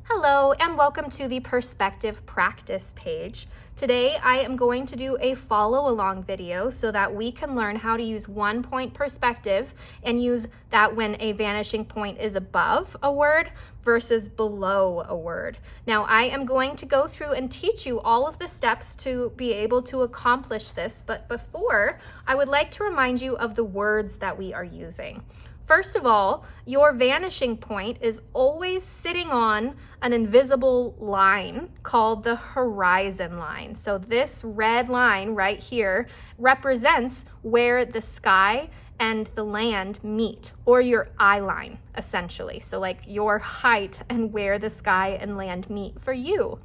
Hello and welcome to the Perspective Practice page. Today I am going to do a follow along video so that we can learn how to use 1-point perspective and use that when a vanishing point is above a word versus below a word. Now I am going to go through and teach you all of the steps to be able to accomplish this, but before I would like to remind you of the words that we are using. First of all, your vanishing point is always sitting on an invisible line called the horizon line. So this red line right here represents where the sky and the land meet, or your eye line, essentially. So like your height and where the sky and land meet for you.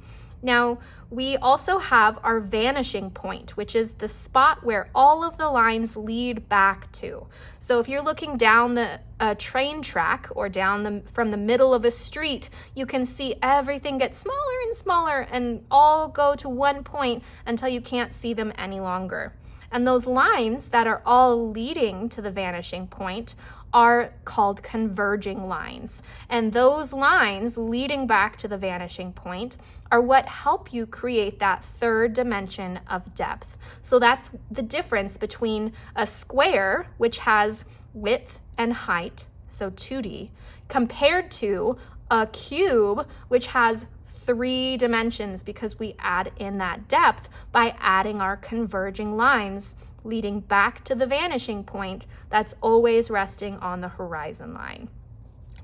Now, we also have our vanishing point, which is the spot where all of the lines lead back to. So if you're looking down the train track or down from the middle of a street, you can see everything get smaller and smaller and all go to one point until you can't see them any longer. And those lines that are all leading to the vanishing point are called converging lines. And those lines leading back to the vanishing point are what help you create that third dimension of depth. So that's the difference between a square, which has width and height, so 2D, compared to a cube, which has 3 dimensions because we add in that depth by adding our converging lines leading back to the vanishing point that's always resting on the horizon line.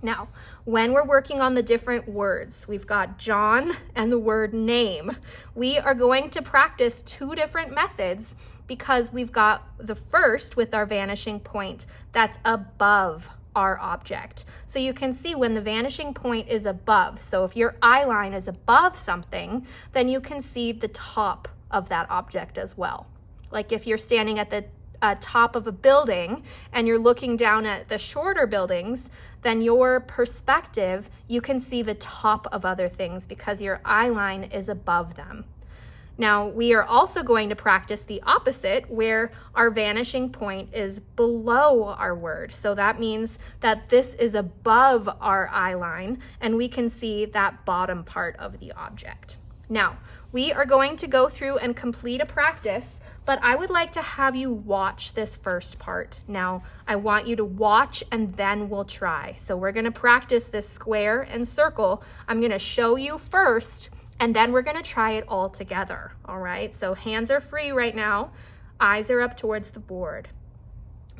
Now, when we're working on the different words, we've got John and the word name. We are going to practice 2 different methods because we've got the first with our vanishing point that's above our object. So you can see when the vanishing point is above, so if your eye line is above something, then you can see the top of that object as well. Like if you're standing at the top of a building and you're looking down at the shorter buildings, then your perspective, you can see the top of other things because your eye line is above them. Now, we are also going to practice the opposite where our vanishing point is below our word. So that means that this is above our eye line and we can see that bottom part of the object. Now, we are going to go through and complete a practice, but I would like to have you watch this first part. Now, I want you to watch and then we'll try. So we're going to practice this square and circle. I'm going to show you first, and then we're going to try it all together. All right, so hands are free right now. Eyes are up towards the board.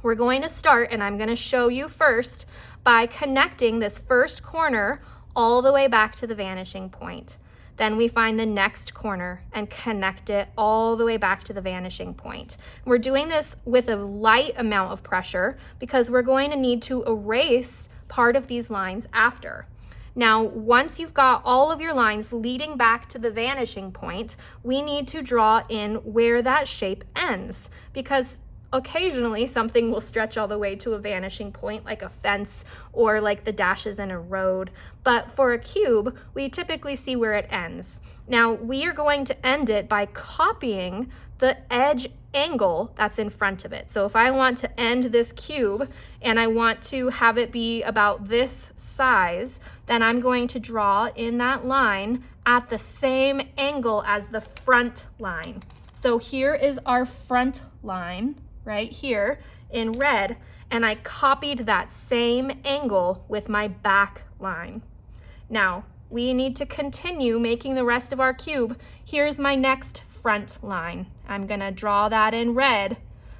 We're going to start, and I'm going to show you first by connecting this first corner all the way back to the vanishing point. Then we find the next corner and connect it all the way back to the vanishing point. We're doing this with a light amount of pressure because we're going to need to erase part of these lines after. Now, once you've got all of your lines leading back to the vanishing point, we need to draw in where that shape ends because occasionally something will stretch all the way to a vanishing point like a fence or like the dashes in a road. But for a cube, we typically see where it ends. Now, we are going to end it by copying the edge angle that's in front of it. So if I want to end this cube and I want to have it be about this size, then I'm going to draw in that line at the same angle as the front line. So here is our front line right here in red, and I copied that same angle with my back line. Now, we need to continue making the rest of our cube. Here's my next front line. I'm gonna draw that in red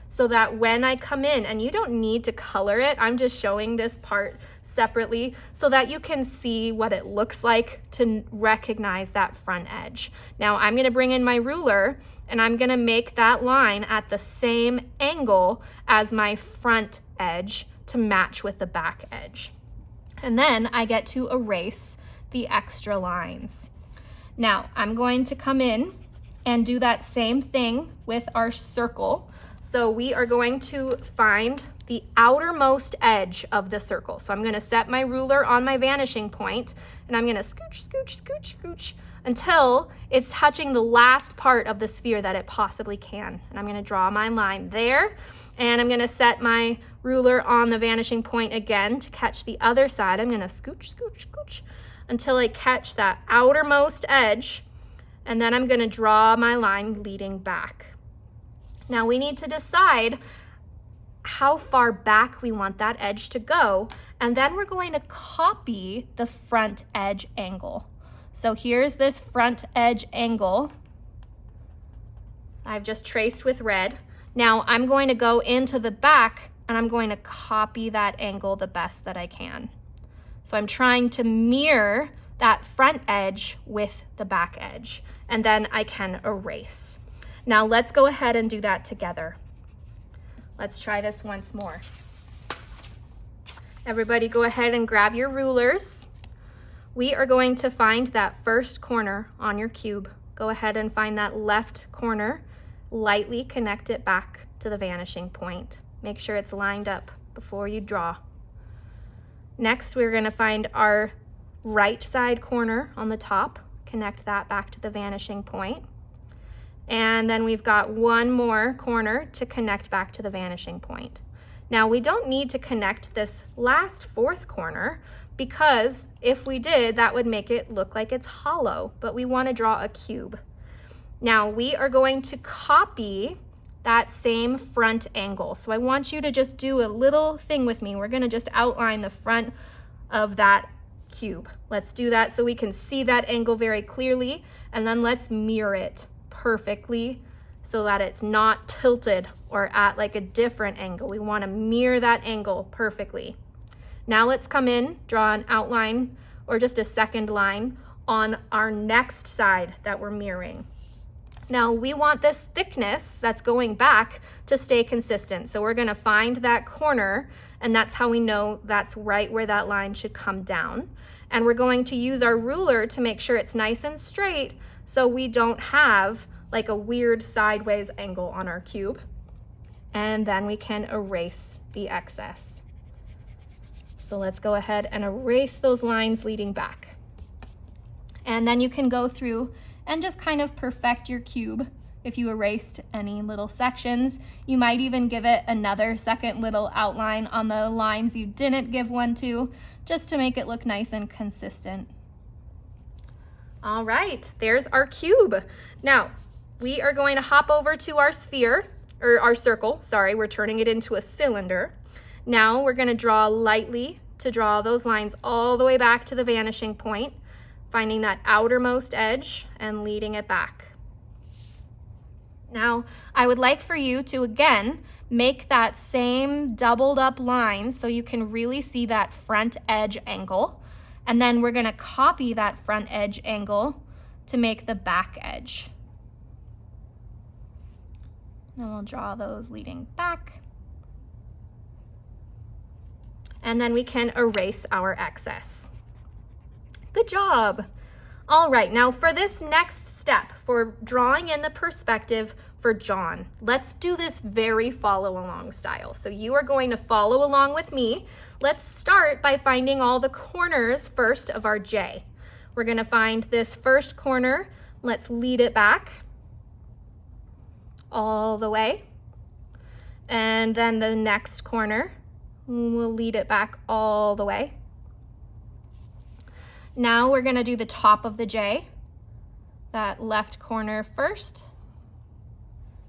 so that when I come in, and you don't need to color it, I'm just showing this part separately so that you can see what it looks like to recognize that front edge. Now I'm gonna bring in my ruler and I'm gonna make that line at the same angle as my front edge to match with the back edge. And then I get to erase the extra lines. Now I'm going to come in and do that same thing with our circle. So we are going to find the outermost edge of the circle. So I'm going to set my ruler on my vanishing point and I'm going to scooch, scooch, scooch, scooch until it's touching the last part of the sphere that it possibly can. And I'm going to draw my line there and I'm going to set my ruler on the vanishing point again to catch the other side. I'm going to scooch, scooch, scooch until I catch that outermost edge, and then I'm going to draw my line leading back. Now we need to decide how far back we want that edge to go, and then we're going to copy the front edge angle. So here's this front edge angle I've just traced with red. Now I'm going to go into the back and I'm going to copy that angle the best that I can. So I'm trying to mirror that front edge with the back edge, and then I can erase. Now let's go ahead and do that together. Let's try this once more. Everybody go ahead and grab your rulers. We are going to find that first corner on your cube. Go ahead and find that left corner. Lightly connect it back to the vanishing point. Make sure it's lined up before you draw. Next, we're going to find our right side corner on the top. Connect that back to the vanishing point. And then we've got one more corner to connect back to the vanishing point. Now we don't need to connect this last fourth corner, because if we did, that would make it look like it's hollow, but we want to draw a cube. Now we are going to copy that same front angle. So I want you to just do a little thing with me. We're going to just outline the front of that cube. Let's do that so we can see that angle very clearly, and then let's mirror it perfectly so that it's not tilted or at like a different angle. We want to mirror that angle perfectly. Now let's come in, draw an outline or just a second line on our next side that we're mirroring. Now we want this thickness that's going back to stay consistent. So we're going to find that corner, and that's how we know that's right where that line should come down. And we're going to use our ruler to make sure it's nice and straight so we don't have like a weird sideways angle on our cube. And then we can erase the excess. So let's go ahead and erase those lines leading back. And then you can go through and just kind of perfect your cube. If you erased any little sections, you might even give it another second little outline on the lines you didn't give one to, just to make it look nice and consistent. All right, there's our cube. Now, we are going to hop over to our sphere, or our circle, sorry, we're turning it into a cylinder. Now we're going to draw lightly to draw those lines all the way back to the vanishing point, finding that outermost edge and leading it back. Now, I would like for you to, again, make that same doubled up line so you can really see that front edge angle. And then we're going to copy that front edge angle to make the back edge. And we'll draw those leading back. And then we can erase our excess. Good job. All right, now for this next step, for drawing in the perspective for John, let's do this very follow along style. So you are going to follow along with me. Let's start by finding all the corners first of our J. We're going to find this first corner. Let's lead it back all the way. And then the next corner, we'll lead it back all the way. Now we're going to do the top of the J, that left corner first,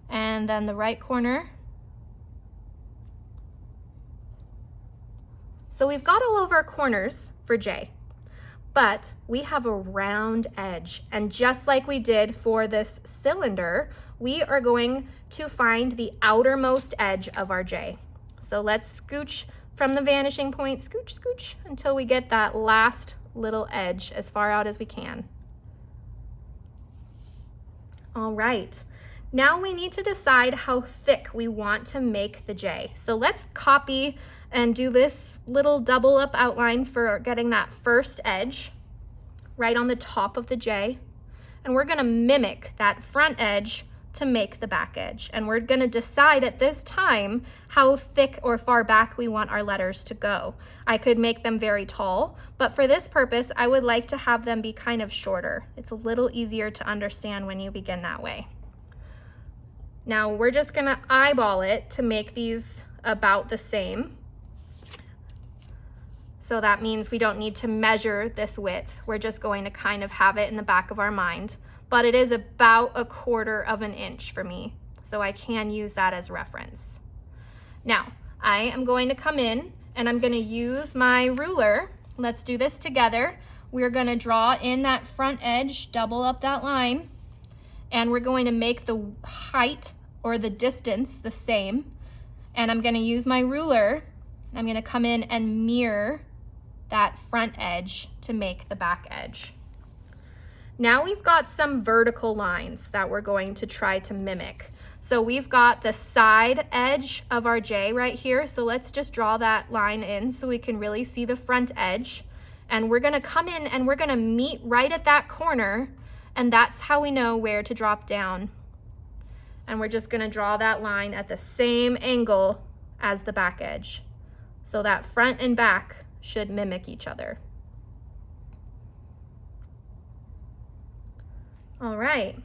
and then the right corner. So we've got all of our corners for J, but we have a round edge. And just like we did for this cylinder, we are going to find the outermost edge of our J. So let's scooch from the vanishing point, scooch, scooch, until we get that last little edge as far out as we can. All right, now we need to decide how thick we want to make the J. So let's copy and do this little double up outline for getting that first edge right on the top of the J. And we're gonna mimic that front edge to make the back edge. And we're gonna decide at this time how thick or far back we want our letters to go. I could make them very tall, but for this purpose, I would like to have them be kind of shorter. It's a little easier to understand when you begin that way. Now we're just gonna eyeball it to make these about the same. So that means we don't need to measure this width. We're just going to kind of have it in the back of our mind. But it is about 1/4 of an inch for me, so I can use that as reference. Now, I am going to come in and I'm going to use my ruler. Let's do this together. We're going to draw in that front edge, double up that line, and we're going to make the height or the distance the same. And I'm going to use my ruler. I'm going to come in and mirror that front edge to make the back edge. Now we've got some vertical lines that we're going to try to mimic. So we've got the side edge of our J right here. So let's just draw that line in so we can really see the front edge. And we're gonna come in and we're gonna meet right at that corner, and that's how we know where to drop down. And we're just gonna draw that line at the same angle as the back edge. So that front and back should mimic each other. All right,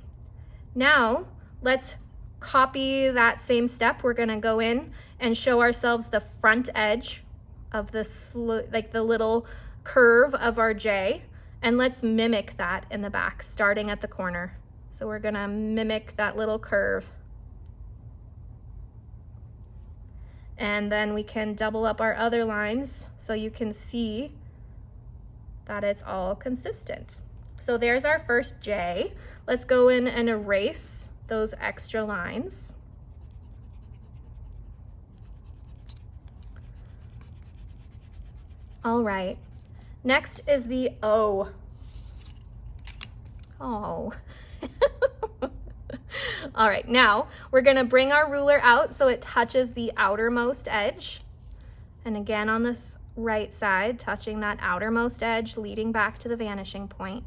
now let's copy that same step. We're gonna go in and show ourselves the front edge of this, like the little curve of our J, and let's mimic that in the back, starting at the corner. So we're gonna mimic that little curve. And then we can double up our other lines so you can see that it's all consistent. So there's our first J. Let's go in and erase those extra lines. All right, next is the O. Oh. All right, now we're gonna bring our ruler out so it touches the outermost edge. And again on this right side, touching that outermost edge, leading back to the vanishing point.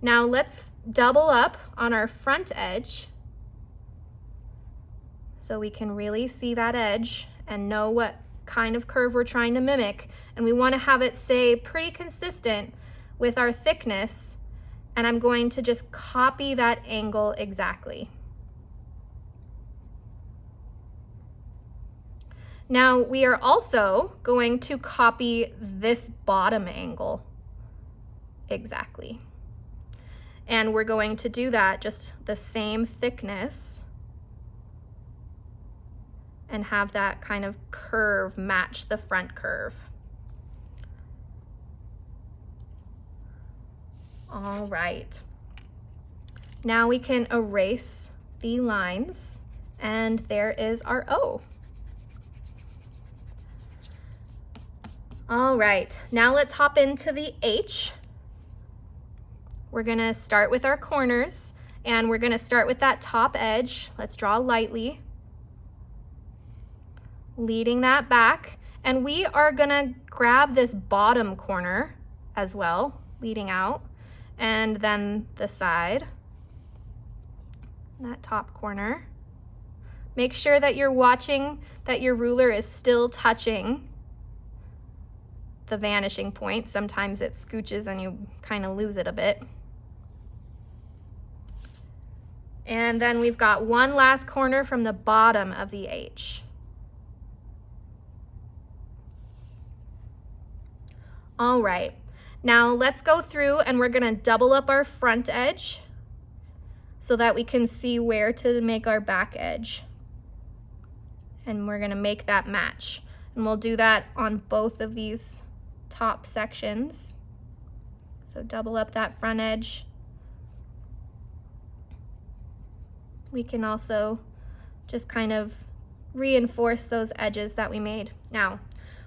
Now let's double up on our front edge so we can really see that edge and know what kind of curve we're trying to mimic. And we want to have it stay pretty consistent with our thickness. And I'm going to just copy that angle exactly. Now we are also going to copy this bottom angle exactly. And we're going to do that just the same thickness and have that kind of curve match the front curve. All right. Now we can erase the lines, and there is our O. All right, now let's hop into the H. We're gonna start with our corners, and we're gonna start with that top edge. Let's draw lightly, leading that back. And we are gonna grab this bottom corner as well, leading out, and then the side, that top corner. Make sure that you're watching that your ruler is still touching the vanishing point. Sometimes it scooches and you kind of lose it a bit. And then we've got one last corner from the bottom of the H. All right, now let's go through and we're gonna double up our front edge so that we can see where to make our back edge. And we're gonna make that match. And we'll do that on both of these top sections. So double up that front edge. We can also just kind of reinforce those edges that we made. Now,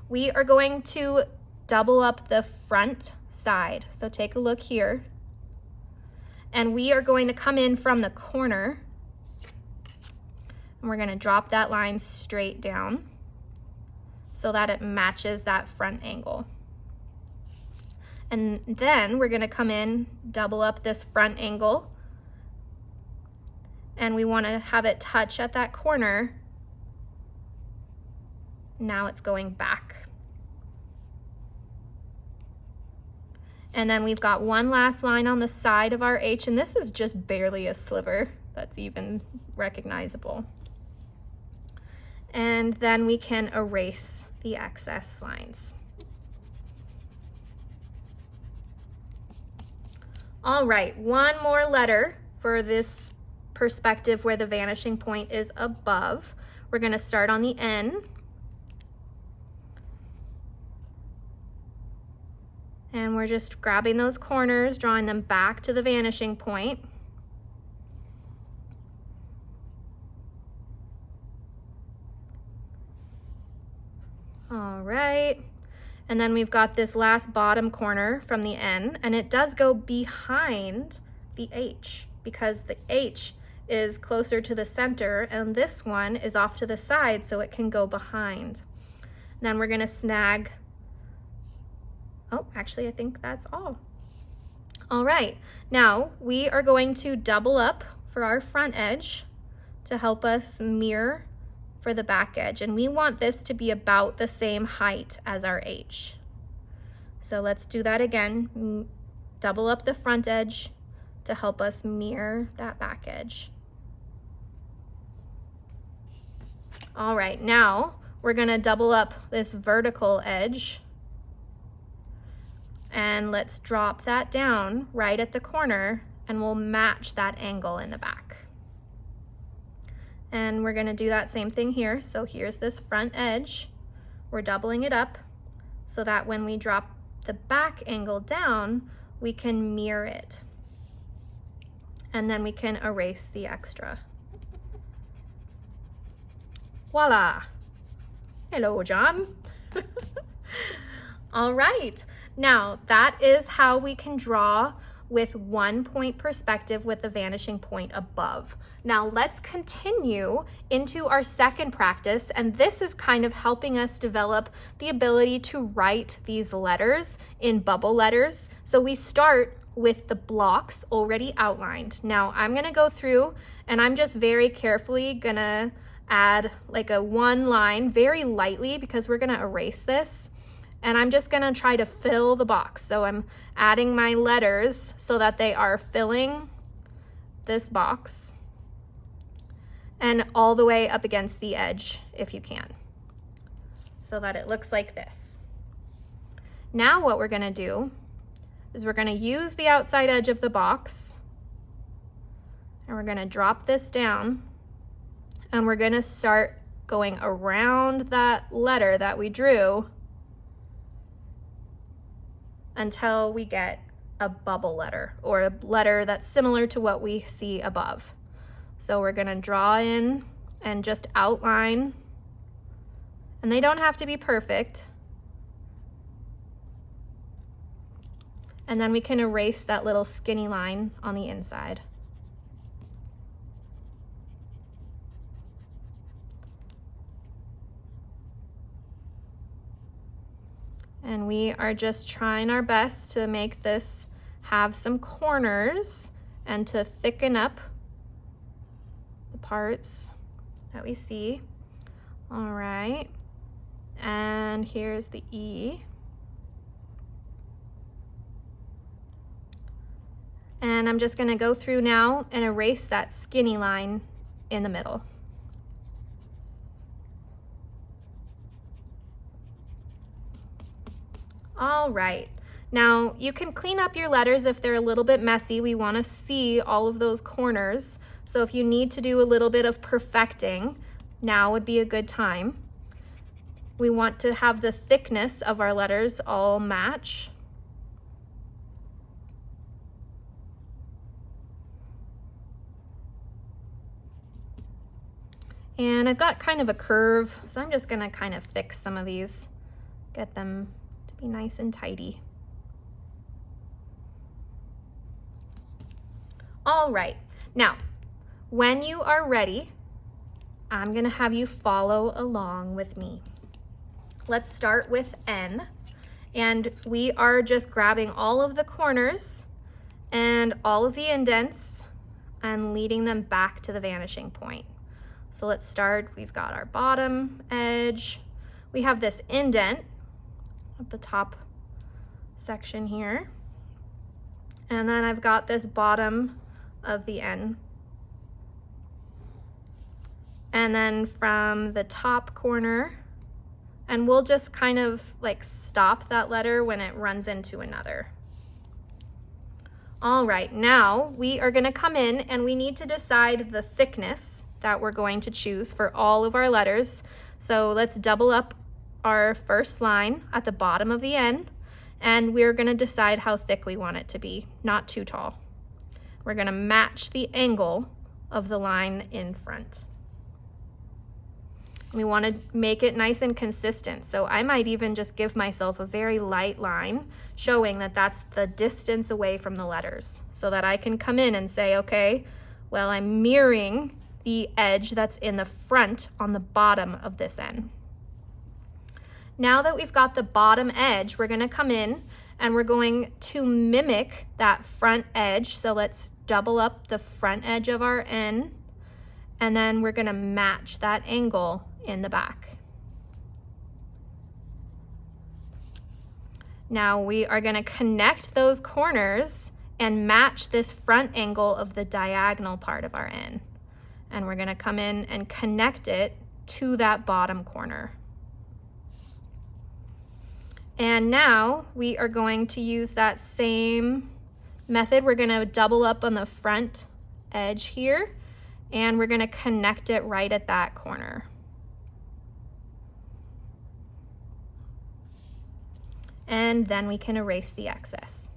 we are going to double up the front side. So take a look here. And we are going to come in from the corner, and we're gonna drop that line straight down so that it matches that front angle. And then we're gonna come in, double up this front angle, and we wanna have it touch at that corner. Now it's going back. And then we've got one last line on the side of our H, and this is just barely a sliver that's even recognizable. And then we can erase the excess lines. All right, one more letter for this perspective where the vanishing point is above. We're going to start on the N. And we're just grabbing those corners, drawing them back to the vanishing point. All right. And then we've got this last bottom corner from the N, and it does go behind the H because the H is closer to the center and this one is off to the side, so it can go behind. And then we're gonna snag, oh, actually I think that's all. All right, now we are going to double up for our front edge to help us mirror for the back edge, and we want this to be about the same height as our H. So let's do that again. Double up the front edge to help us mirror that back edge. All right, now we're gonna double up this vertical edge, and let's drop that down right at the corner, and we'll match that angle in the back. And we're gonna do that same thing here. So here's this front edge. We're doubling it up so that when we drop the back angle down, we can mirror it. And then we can erase the extra. Voila. Hello, John. All right. Now that is how we can draw with 1 point perspective with the vanishing point above. Now let's continue into our second practice, and this is kind of helping us develop the ability to write these letters in bubble letters. So we start with the blocks already outlined. Now I'm gonna go through and I'm just very carefully gonna add like a one line very lightly because we're gonna erase this. And I'm just gonna try to fill the box. So I'm adding my letters so that they are filling this box and all the way up against the edge if you can, so that it looks like this. Now what we're gonna do is we're gonna use the outside edge of the box and we're gonna drop this down and we're gonna start going around that letter that we drew until we get a bubble letter or a letter that's similar to what we see above. So we're gonna draw in and just outline, and they don't have to be perfect. And then we can erase that little skinny line on the inside. And we are just trying our best to make this have some corners and to thicken up the parts that we see. All right, and here's the E. And I'm just gonna go through now and erase that skinny line in the middle. All right, now you can clean up your letters if they're a little bit messy. We want to see all of those corners. So if you need to do a little bit of perfecting, now would be a good time. We want to have the thickness of our letters all match. And I've got kind of a curve, so I'm just gonna kind of fix some of these, get them to be nice and tidy. All right, now, when you are ready, I'm gonna have you follow along with me. Let's start with N, and we are just grabbing all of the corners and all of the indents and leading them back to the vanishing point. So let's start, we've got our bottom edge. We have this indent at the top section here. And then I've got this bottom of the N. And then from the top corner, and we'll just kind of like stop that letter when it runs into another. All right, now we are going to come in and we need to decide the thickness that we're going to choose for all of our letters. So let's double up our first line at the bottom of the N, and we're going to decide how thick we want it to be, not too tall. We're going to match the angle of the line in front. We want to make it nice and consistent. So I might even just give myself a very light line showing that that's the distance away from the letters, so that I can come in and say, okay, well, I'm mirroring the edge that's in the front on the bottom of this N. Now that we've got the bottom edge, we're going to come in and we're going to mimic that front edge. So let's double up the front edge of our N, and then we're going to match that angle in the back. Now we are going to connect those corners and match this front angle of the diagonal part of our N. And we're going to come in and connect it to that bottom corner. And now we are going to use that same method. We're going to double up on the front edge here, and we're going to connect it right at that corner. And then we can erase the excess.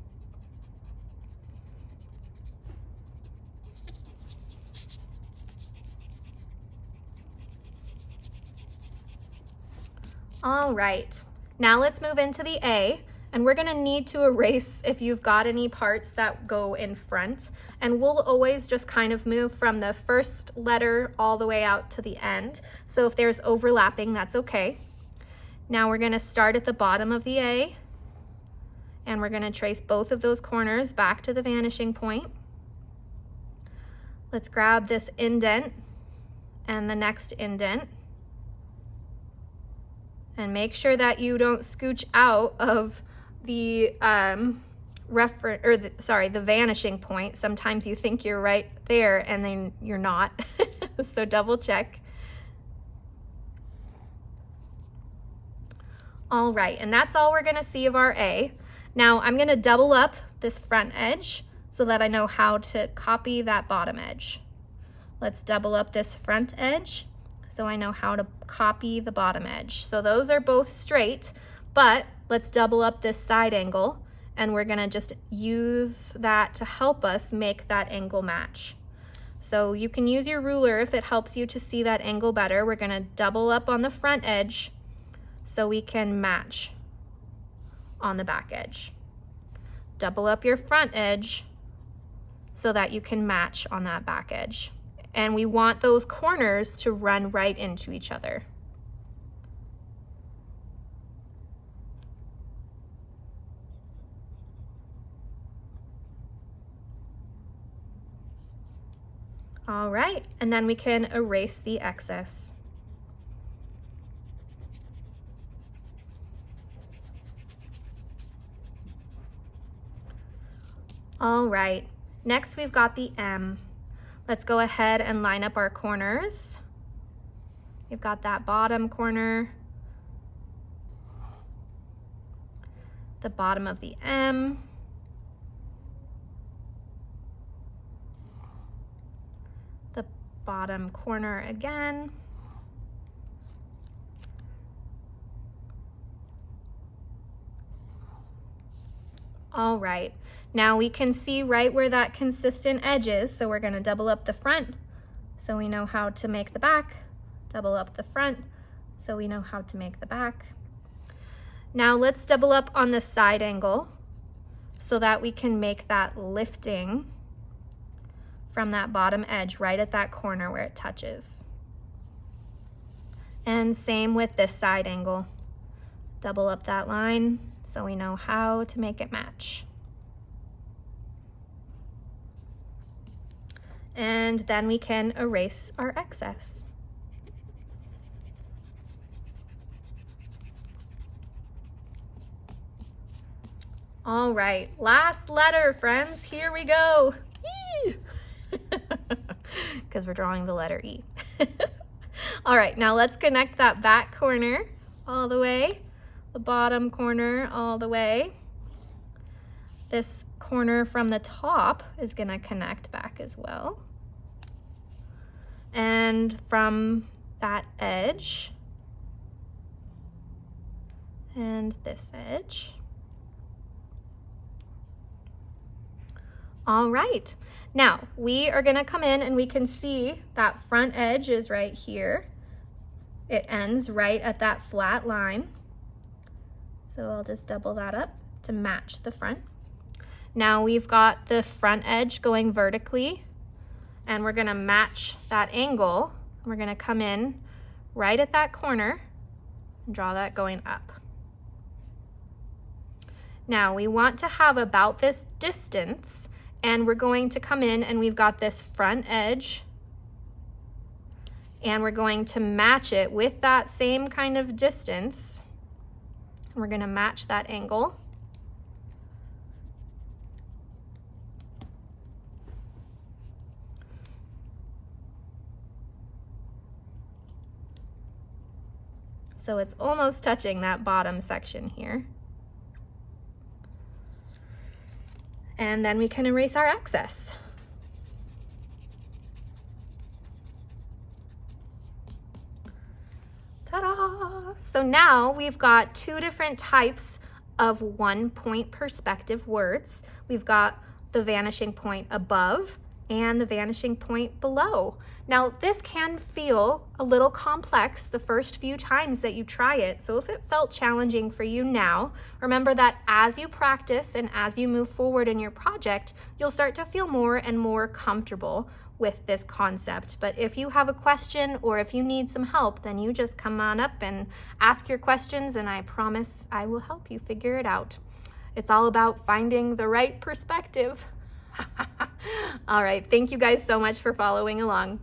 All right, now let's move into the A, and we're going to need to erase if you've got any parts that go in front, and we'll always just kind of move from the first letter all the way out to the end. So if there's overlapping, that's okay. Now we're going to start at the bottom of the A, and we're going to trace both of those corners back to the vanishing point. Let's grab this indent and the next indent, and make sure that you don't scooch out of the the vanishing point. Sometimes you think you're right there and then you're not. So double check. All right, and that's all we're going to see of our A. Now I'm going to double up this front edge so that I know how to copy that bottom edge. Let's double up this front edge so I know how to copy the bottom edge. So those are both straight, but let's double up this side angle, and we're going to just use that to help us make that angle match. So you can use your ruler if it helps you to see that angle better. We're going to double up on the front edge so we can match on the back edge. Double up your front edge so that you can match on that back edge. And we want those corners to run right into each other. All right, and then we can erase the excess. All right, next we've got the M. Let's go ahead and line up our corners. You've got that bottom corner, the bottom of the M, the bottom corner again, all right. Now we can see right where that consistent edge is, so we're going to double up the front so we know how to make the back, double up the front so we know how to make the back. Now let's double up on the side angle so that we can make that lifting from that bottom edge right at that corner where it touches. And same with this side angle. Double up that line so we know how to make it match. And then we can erase our excess. All right, last letter, friends. Here we go. Because we're drawing the letter E. All right, now let's connect that back corner all the way, the bottom corner all the way. This corner from the top is going to connect back as well. And from that edge and this edge. All right, now we are gonna come in and we can see that front edge is right here. It ends right at that flat line. So I'll just double that up to match the front. Now we've got the front edge going vertically, and we're gonna match that angle. We're gonna come in right at that corner and draw that going up. Now we want to have about this distance, and we're going to come in and we've got this front edge, and we're going to match it with that same kind of distance. We're gonna match that angle. So it's almost touching that bottom section here. And then we can erase our excess. Ta-da! So now we've got two different types of 1 point perspective words. We've got the vanishing point above and the vanishing point below. Now this can feel a little complex the first few times that you try it, so if it felt challenging for you now, remember that as you practice and as you move forward in your project, you'll start to feel more and more comfortable with this concept. But if you have a question or if you need some help, then you just come on up and ask your questions, and I promise I will help you figure it out. It's all about finding the right perspective. All right, thank you guys so much for following along.